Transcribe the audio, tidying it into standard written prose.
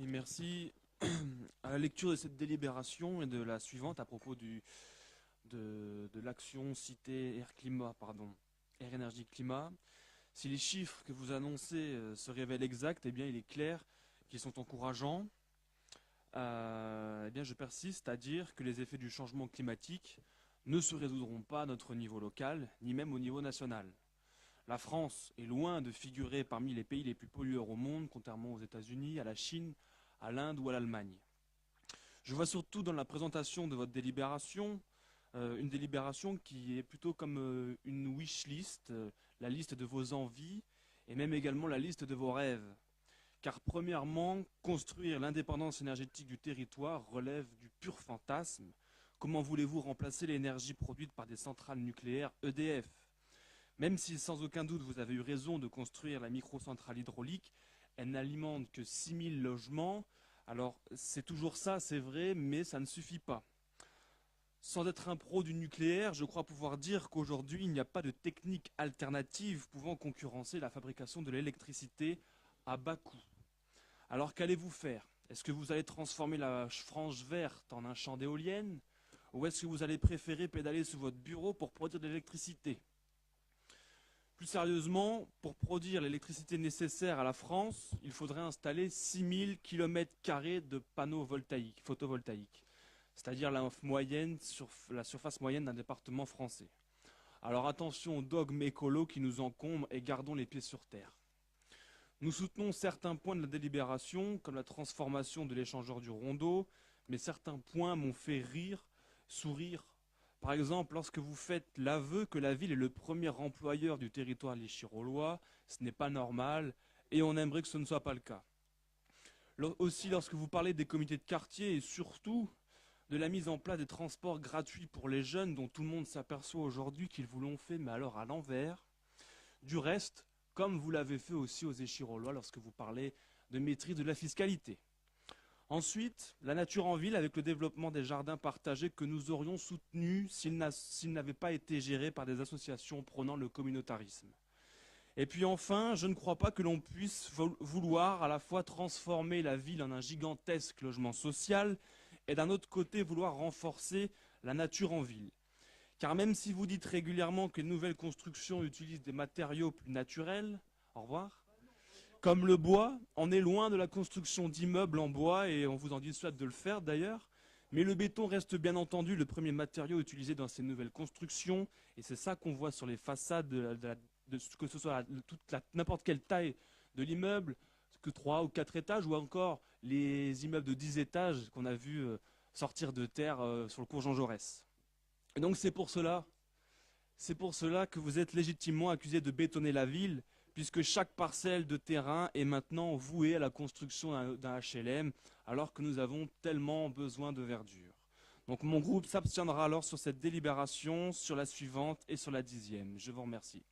Oui, merci. À la lecture de cette délibération et de la suivante à propos de l'action cité Air Climat, pardon, Air Énergie Climat, si les chiffres que vous annoncez se révèlent exacts, eh bien il est clair qu'ils sont encourageants. Eh bien je persiste à dire que les effets du changement climatique ne se résoudront pas à notre niveau local, ni même au niveau national. La France est loin de figurer parmi les pays les plus pollueurs au monde, contrairement aux États-Unis, à la Chine, à l'Inde ou à l'Allemagne. Je vois surtout dans la présentation de votre délibération une délibération qui est plutôt comme une wish list, la liste de vos envies et même également la liste de vos rêves. Car premièrement, construire l'indépendance énergétique du territoire relève du pur fantasme. Comment voulez-vous remplacer l'énergie produite par des centrales nucléaires EDF? Même si sans aucun doute vous avez eu raison de construire la microcentrale hydraulique, elle n'alimente que 6000 logements. Alors c'est toujours ça, c'est vrai, mais ça ne suffit pas. Sans être un pro du nucléaire, je crois pouvoir dire qu'aujourd'hui, il n'y a pas de technique alternative pouvant concurrencer la fabrication de l'électricité à bas coût. Alors qu'allez-vous faire? Est-ce que vous allez transformer la frange verte en un champ d'éoliennes? Ou est-ce que vous allez préférer pédaler sous votre bureau pour produire de l'électricité? Plus sérieusement, pour produire l'électricité nécessaire à la France, il faudrait installer 6000 km² de panneaux photovoltaïques, c'est-à-dire la surface moyenne d'un département français. Alors attention aux dogmes écolos qui nous encombrent et gardons les pieds sur terre. Nous soutenons certains points de la délibération, comme la transformation de l'échangeur du Rondeau, mais certains points m'ont fait sourire. Par exemple, lorsque vous faites l'aveu que la ville est le premier employeur du territoire léchirollois, ce n'est pas normal et on aimerait que ce ne soit pas le cas. Aussi, lorsque vous parlez des comités de quartier et surtout de la mise en place des transports gratuits pour les jeunes dont tout le monde s'aperçoit aujourd'hui qu'ils vous l'ont fait, mais alors à l'envers. Du reste, comme vous l'avez fait aussi aux Échirollois lorsque vous parlez de maîtrise de la fiscalité. Ensuite, la nature en ville avec le développement des jardins partagés que nous aurions soutenus s'ils n'avaient pas été gérés par des associations prônant le communautarisme. Et puis enfin, je ne crois pas que l'on puisse vouloir à la fois transformer la ville en un gigantesque logement social et d'un autre côté vouloir renforcer la nature en ville. Car même si vous dites régulièrement que les nouvelles constructions utilisent des matériaux plus naturels, au revoir, comme le bois, on est loin de la construction d'immeubles en bois et on vous en dissuade de le faire d'ailleurs. Mais le béton reste bien entendu le premier matériau utilisé dans ces nouvelles constructions et c'est ça qu'on voit sur les façades, que ce soit n'importe quelle taille de l'immeuble, que 3 ou 4 étages ou encore les immeubles de 10 étages qu'on a vu sortir de terre sur le cours Jean Jaurès. Et donc c'est pour cela que vous êtes légitimement accusé de bétonner la ville, puisque chaque parcelle de terrain est maintenant vouée à la construction d'un HLM, alors que nous avons tellement besoin de verdure. Donc mon groupe s'abstiendra alors sur cette délibération, sur la suivante et sur la 10e. Je vous remercie.